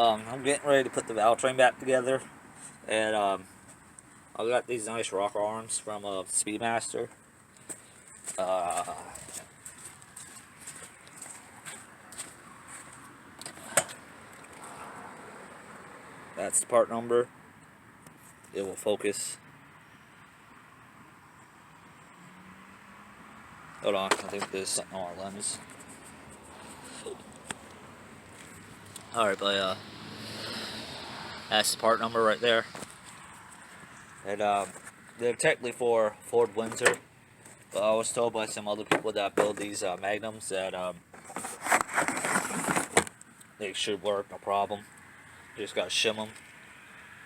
I'm getting ready to put the valve train back together, and I got these nice rocker arms from Speedmaster. Uh, that's the part number. It will focus. Hold on, I think there's something on our lens. Alright, but that's the part number right there. And they're technically for Ford Windsor, but I was told by some other people that build these Magnums that they should work, no problem. You just gotta shim them.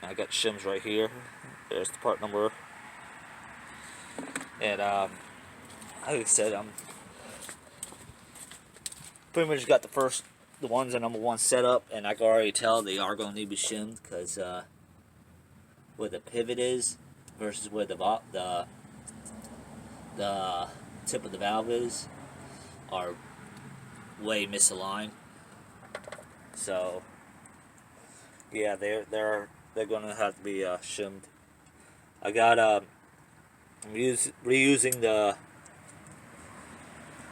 I got shims right here. There's the part number. And like I said, I'm pretty much got the ones at number one set up, and I can already tell they are going to need to be shimmed because where the pivot is versus where the tip of the valve is are way misaligned. So yeah, they're going to have to be shimmed. I got I'm reusing the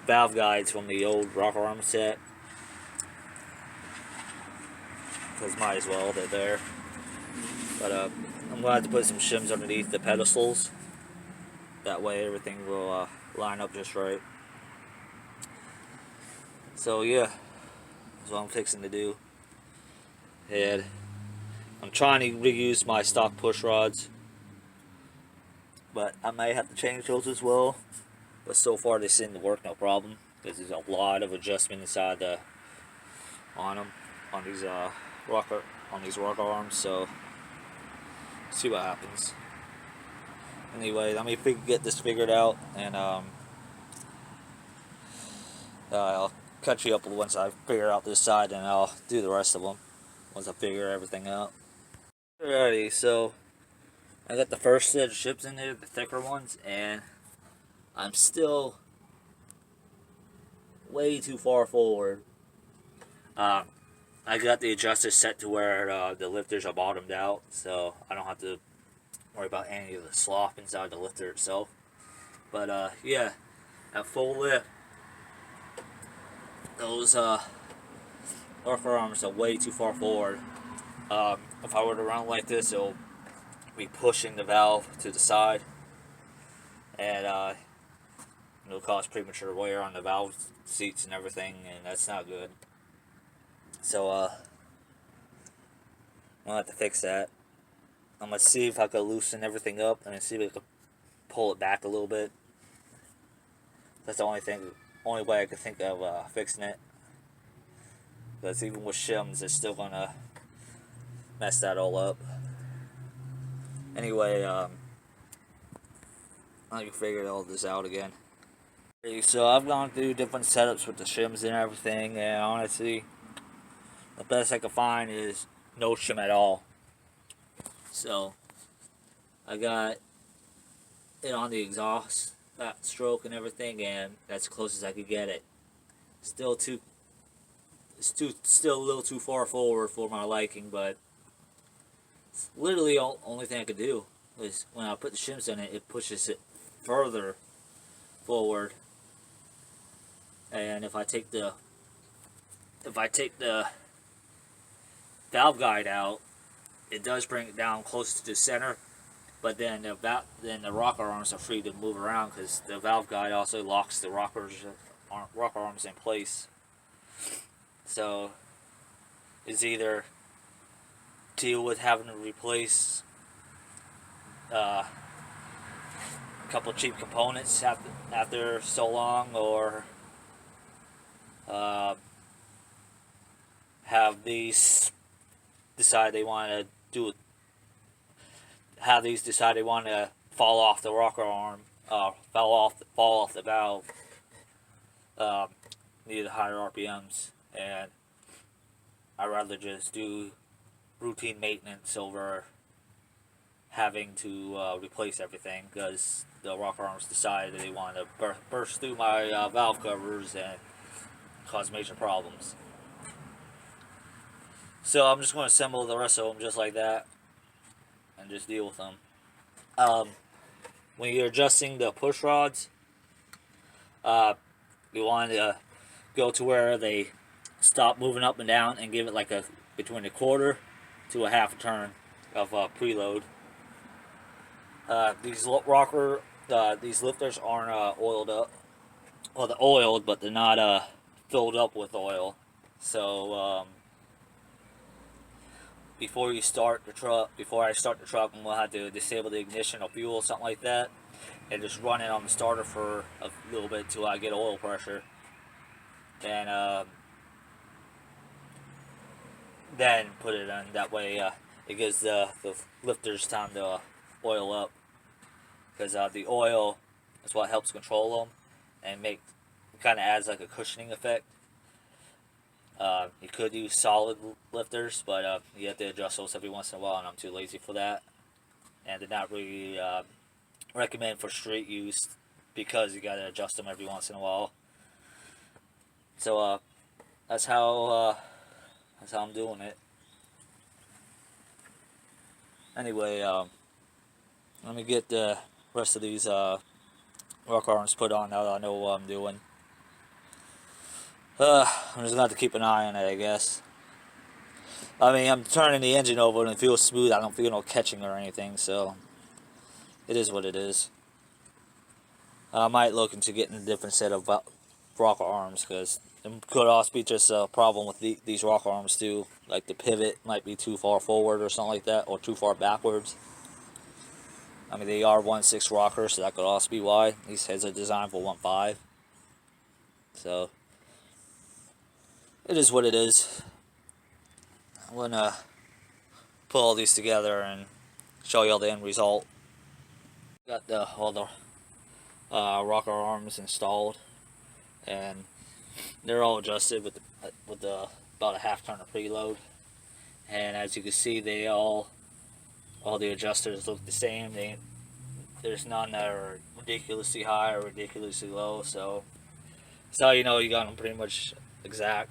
valve guides from the old rocker arm set, because might as well, they're there. But I'm going to have to put some shims underneath the pedestals. That way everything will line up just right. So yeah, that's what I'm fixing to do. And I'm trying to reuse my stock push rods, but I may have to change those as well. But so far they seem to work no problem, because there's a lot of adjustment inside on these rocker arms. So see what happens. Anyway, let me get this figured out, and I'll catch you up once I figure out this side, and I'll do the rest of them once I figure everything out. Alrighty, so I got the first set of ships in there, the thicker ones, and I'm still way too far forward. I got the adjuster set to where the lifters are bottomed out, so I don't have to worry about any of the slop inside the lifter itself. But yeah, at full lift, those rocker arms are way too far forward. If I were to run like this, it'll be pushing the valve to the side, and it'll cause premature wear on the valve seats and everything, and that's not good. So I'm gonna have to fix that. I'm gonna see if I can loosen everything up and see if I can pull it back a little bit. That's the only way I can think of fixing it. Because even with shims, it's still gonna mess that all up. Anyway, I can figure all this out again. So I've gone through different setups with the shims and everything, and honestly, the best I can find is no shim at all. So I got it on the exhaust stroke and everything, and that's as close as I could get it. Still a little too far forward for my liking, but it's literally the only thing I could do is when I put the shims in it, it pushes it further forward. And if I take the valve guide out, it does bring it down close to the center, but then the rocker arms are free to move around, because the valve guide also locks the rocker arms in place. So it's either deal with having to replace a couple cheap components after so long, or have these decide they want to fall off the rocker arm, fall off the valve, need higher RPMs, and I'd rather just do routine maintenance over having to replace everything, because the rocker arms decide that they want to burst through my valve covers and cause major problems. So I'm just going to assemble the rest of them just like that and just deal with them. When you're adjusting the push rods, you want to go to where they stop moving up and down and give it like a between a quarter to a half a turn of preload. These lifters aren't oiled up. Well, they're oiled, but they're not filled up with oil. So before I start the truck, I'm gonna have to disable the ignition or fuel, something like that, and just run it on the starter for a little bit till I get oil pressure. And then put it in. That way, it gives the lifters time to oil up, because the oil is what helps control them and kind of adds like a cushioning effect. You could use solid lifters, but you have to adjust those every once in a while, and I'm too lazy for that. And they're not really recommended for street use because you gotta adjust them every once in a while. So that's how I'm doing it. Anyway, let me get the rest of these rock arms put on now that I know what I'm doing. I'm just gonna have to keep an eye on it, I guess. I mean, I'm turning the engine over and it feels smooth. I don't feel no catching or anything, so it is what it is. I might look into getting a different set of rocker arms, because it could also be just a problem with these rocker arms too. Like the pivot might be too far forward or something like that, or too far backwards. I mean, they are 1.6 rockers, so that could also be why. These heads are designed for 1.5. So it is what it is. I'm gonna put all these together and show you all the end result. Got all the rocker arms installed, and they're all adjusted with the about a half turn of preload. And as you can see, all the adjusters look the same. There's none that are ridiculously high or ridiculously low, so that's how you know you got them pretty much exact.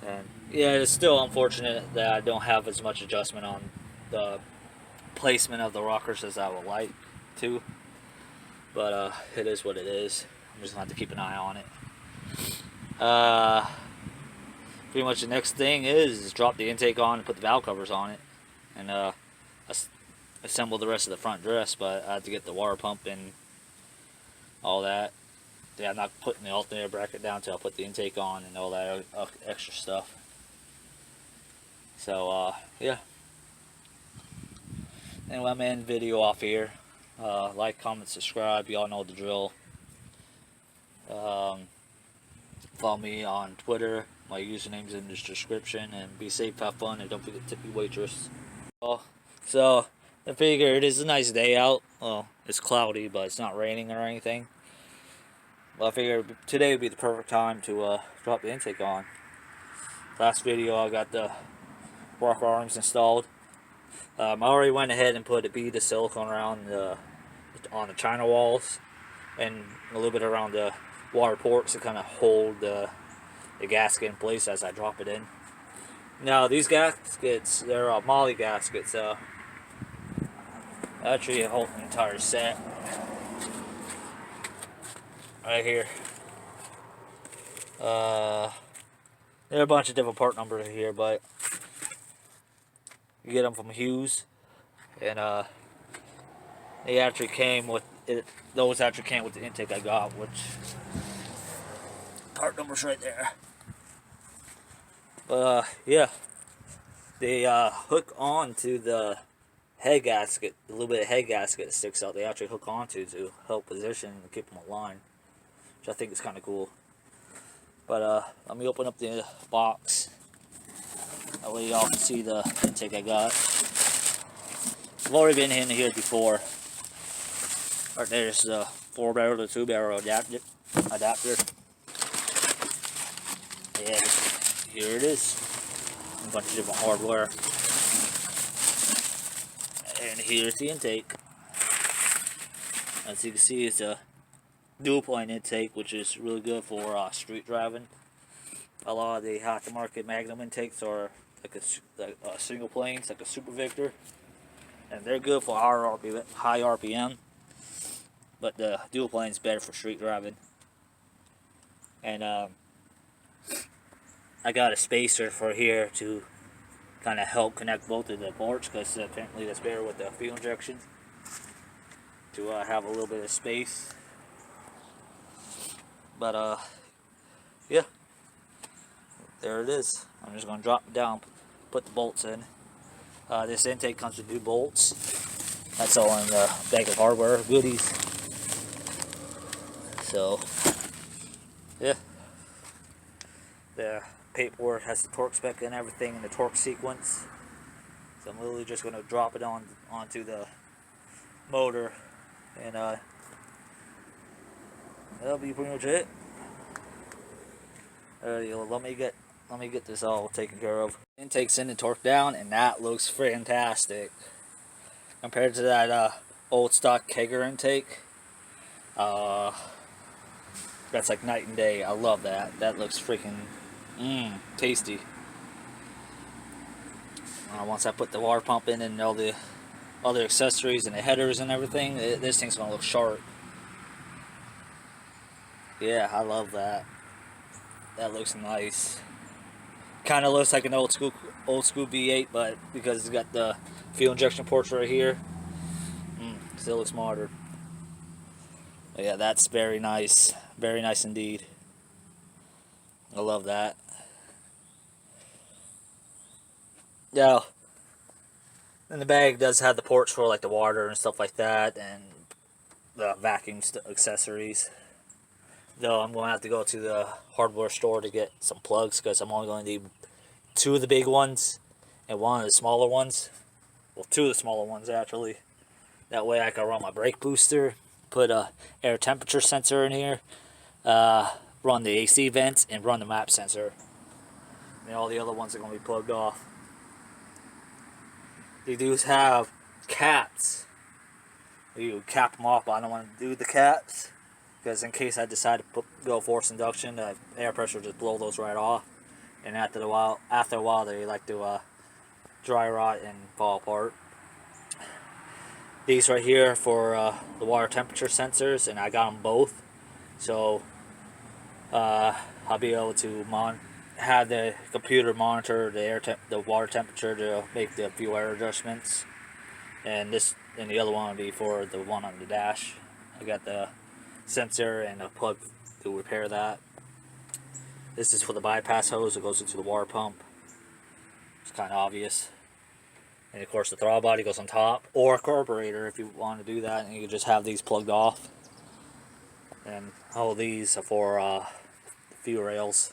And yeah, it's still unfortunate that I don't have as much adjustment on the placement of the rockers as I would like to, but it is what it is. I'm just gonna have to keep an eye on it. Pretty much the next thing is drop the intake on and put the valve covers on it, and assemble the rest of the front dress. But I have to get the water pump and all that. Yeah, I'm not putting the alternator bracket down until I put the intake on and all that extra stuff. So yeah. Anyway, I'm ending the video off here. Like, comment, subscribe. Y'all know the drill. Follow me on Twitter. My username's in the description. And be safe, have fun, and don't forget to tip your waitress. So I figure it is a nice day out. Well, it's cloudy, but it's not raining or anything. Well, I figured today would be the perfect time to drop the intake on. Last video, I got the rocker arms installed. I already went ahead and put a bead of silicone around on the china walls and a little bit around the water ports to kind of hold the gasket in place as I drop it in. Now these gaskets, they're moly gaskets. Actually, hold the entire set right here. There are a bunch of different part numbers here, but you get them from Hughes, and they actually came with it. Those actually came with the intake I got, which part numbers right there. But yeah, they hook on to the head gasket, the little bit of head gasket that sticks out. They actually hook onto to help position and keep them aligned, which I think is kind of cool. But let me open up the box. That way y'all can see the intake I got. I've already been in here before. Right there's the 4-barrel to 2-barrel adapter. Yeah, here it is. A bunch of different hardware. And here's the intake. As you can see, it's a dual point intake, which is really good for street driving. A lot of the aftermarket Magnum intakes are like a single planes, like a Super Victor, and they're good for high RPM. But the dual plane's better for street driving. And I got a spacer for here to kind of help connect both of the ports, because apparently that's better with the fuel injection, to have a little bit of space. But yeah, there it is. I'm just going to drop it down, put the bolts in. This intake comes with new bolts. That's all in the bag of hardware goodies. So yeah, the paperwork has the torque spec and everything in the torque sequence. So I'm literally just going to drop it onto the motor, and that'll be pretty much it. Let me get this all taken care of. Intake's in and torque down, and that looks fantastic compared to that old stock kegger intake. That's like night and day. I love that. That looks freaking tasty. Once I put the water pump in and all the other accessories and the headers and everything, this thing's gonna look sharp. Yeah, I love that. That looks nice. Kind of looks like an old school V8, but because it's got the fuel injection ports right here, still looks modern. But yeah, that's very nice indeed. I love that. Yeah, and the bag does have the ports for like the water and stuff like that, and the vacuum accessories. Though I'm going to have to go to the hardware store to get some plugs, because I'm only going to need 2 of the big ones and 1 of the smaller ones. Well, 2 of the smaller ones actually. That way I can run my brake booster, put a air temperature sensor in here, run the AC vents, and run the map sensor. And all the other ones are going to be plugged off. They do have caps. You cap them off, but I don't want to do the caps, because in case I decide to go forced induction, the air pressure will just blow those right off. And after a while, they like to dry rot and fall apart. These right here for the water temperature sensors, and I got them both, so I'll be able to have the computer monitor the water temperature to make the fuel air adjustments. And the other one will be for the one on the dash. I got the sensor and a plug to repair that. This is for the bypass hose that goes into the water pump. It's kind of obvious. And of course the throttle body goes on top, or a carburetor if you want to do that, and you can just have these plugged off. And all these are for fuel rails,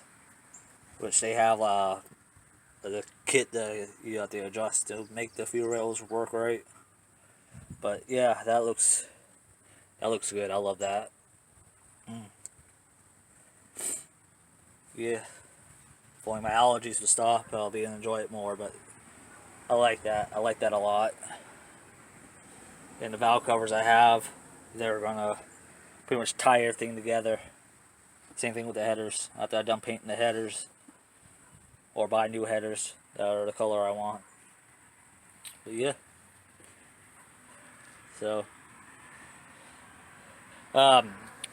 which they have the kit that you have to adjust to make the fuel rails work right. But yeah, that looks good. I love that. Yeah, if only my allergies would stop, I'll be able to enjoy it more. But I like that. I like that a lot. And the valve covers I have, they're gonna pretty much tie everything together. Same thing with the headers. After I'm done painting the headers, or buy new headers that are the color I want. But yeah. So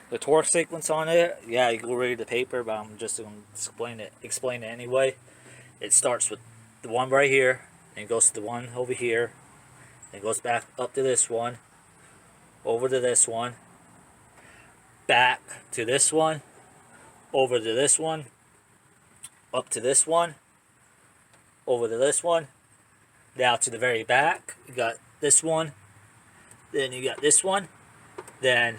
the torque sequence on it, yeah, you can read the paper, but I'm just going to explain it anyway. It starts with the one right here, and goes to the one over here, and goes back up to this one, over to this one, back to this one, over to this one, up to this one, over to this one, down to the very back. You got this one, then you got this one, then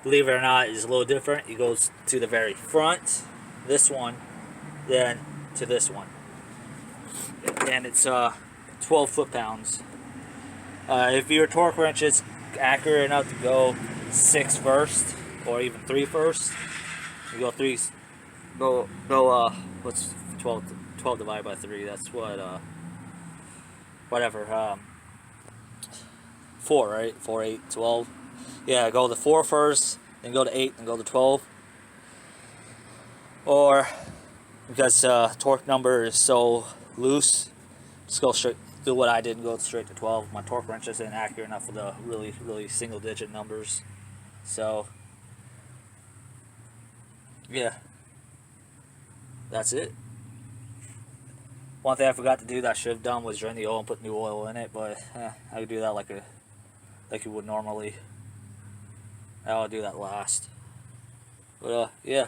believe it or not, it's a little different. It goes to the very front, this one, then to this one, and it's 12 foot-pounds. If your torque wrench is accurate enough to go 6 first, or even 3 first, you go 3. What's 12 divided by 3? That's what whatever. 4, right? 4, 8, 12. Yeah, go to 4 first, then go to 8, then go to 12. Or because torque number is so loose. Just go straight, do what I did and go straight to 12. My torque wrench isn't accurate enough for the really single digit numbers. So yeah, that's it. One thing I forgot to do that I should have done was drain the oil and put new oil in it, but I could do that like you would normally. I'll do that last. But yeah,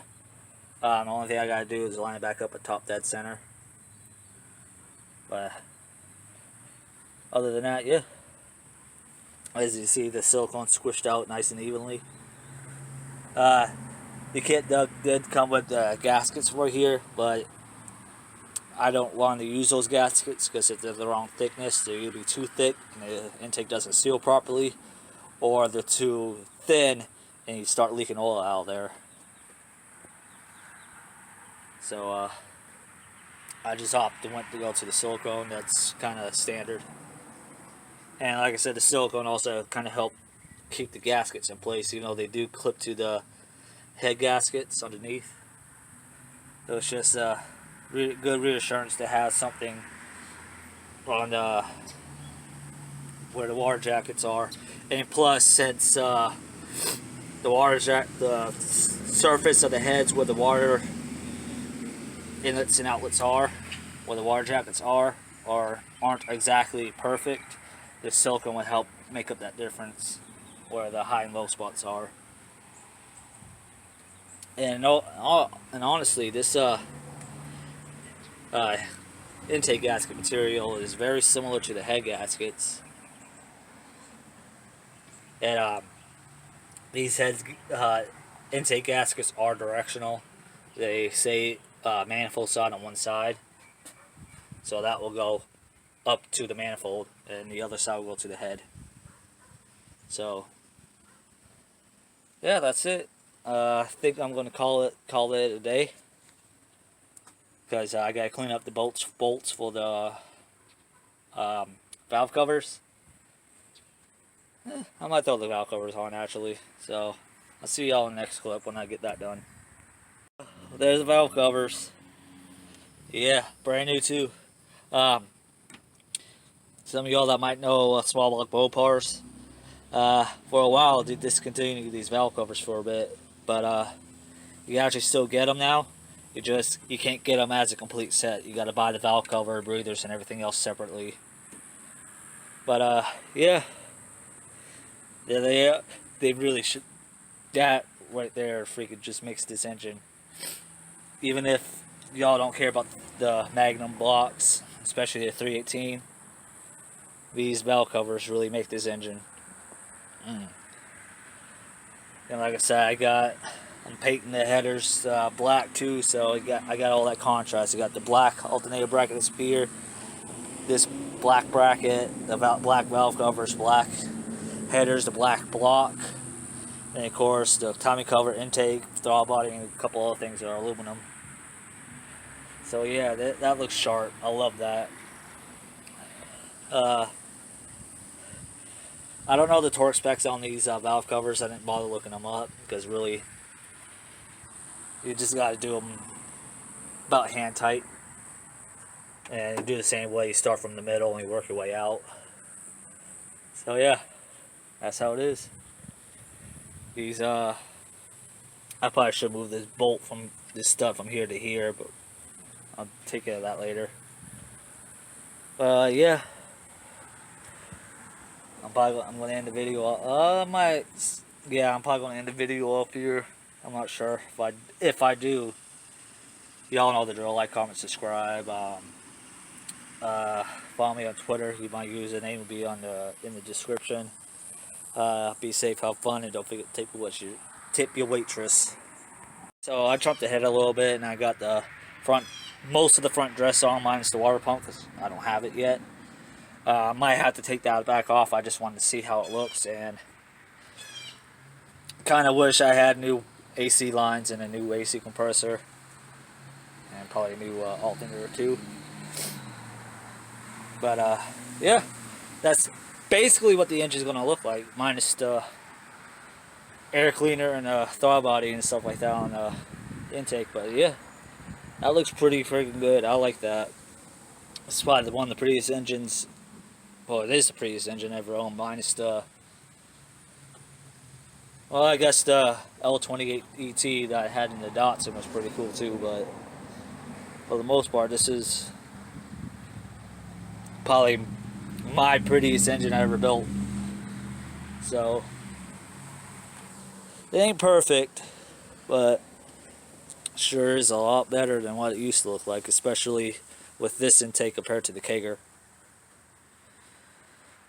the only thing I gotta do is line it back up at top dead center. But other than that, yeah. As you see, the silicone squished out nice and evenly. The kit did come with gaskets for here, but I don't want to use those gaskets because if they're the wrong thickness, they're either too thick and the intake doesn't seal properly, or they're too thin and you start leaking oil out there. So I just went to go to the silicone. That's kind of standard. And like I said, the silicone also kind of help keep the gaskets in place. You know, they do clip to the head gaskets underneath. So it's just good reassurance to have something on where the water jackets are. And plus, since the surface of the heads where the water inlets and outlets are, where the water jackets aren't exactly perfect, the silicone would help make up that difference where the high and low spots are. And honestly, this intake gasket material is very similar to the head gaskets. And these intake gaskets are directional. They say manifold side on one side, so that will go up to the manifold, and the other side will go to the head. So yeah, that's it. I think I'm gonna call it a day, because I gotta clean up the bolts for the valve covers. I might throw the valve covers on actually. So I'll see y'all in the next clip when I get that done. There's the valve covers. Yeah, brand new too. Some of y'all that might know small block Mopars, for a while they discontinued these valve covers for a bit, but you actually still get them now. You can't get them as a complete set. You got to buy the valve cover, breathers, and everything else separately. But yeah, they really should. That right there freaking just makes this engine. Even if y'all don't care about the Magnum blocks, especially the 318, these valve covers really make this engine. And like I said, I'm painting the headers black too, so I got all that contrast. I got the black alternator bracket that's up here, this black bracket, the black valve covers, black headers, the black block, and of course the timing cover, intake, throttle body, and a couple other things that are aluminum. So yeah, that looks sharp. I love that. I don't know the torque specs on these valve covers. I didn't bother looking them up because really, you just got to do them about hand tight, and you do the same way. You start from the middle and you work your way out. So yeah, that's how it is. These I probably should move this bolt from this stud from here to here, but I'll take care of that later. Yeah, I'm going to end the video. I'm probably going to end the video off here. I'm not sure if I do. Y'all know the drill. Like, comment, subscribe. Follow me on Twitter. My username will be in the description. Be safe, have fun, and don't forget to tip your waitress. So I trumped the head a little bit, and I got the most of the front dress on, minus the water pump, because I don't have it yet. I might have to take that back off. I just wanted to see how it looks, and kind of wish I had new AC lines and a new AC compressor, and probably a new alternator too. But yeah, that's basically what the engine is going to look like, minus the air cleaner and throttle body and stuff like that on the intake. But yeah, That looks pretty freaking good. I like that. It's probably one of the prettiest engines. Well, it is the prettiest engine ever owned, minus the. Well, I guess the L28 ET that I had in the Datsun was pretty cool too, but for the most part, this is probably my prettiest engine I ever built. So, it ain't perfect, but sure is a lot better than what it used to look like, especially with this intake compared to the Kager.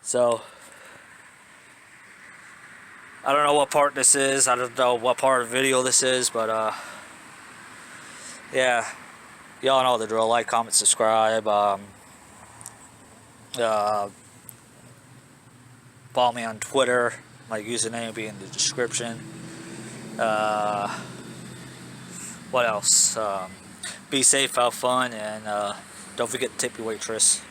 So, I don't know what part this is. I don't know what part of the video this is, but yeah, y'all know the drill. Like, comment, subscribe. Follow me on Twitter. My username will be in the description. What else? Be safe, have fun, and don't forget to tip your waitress.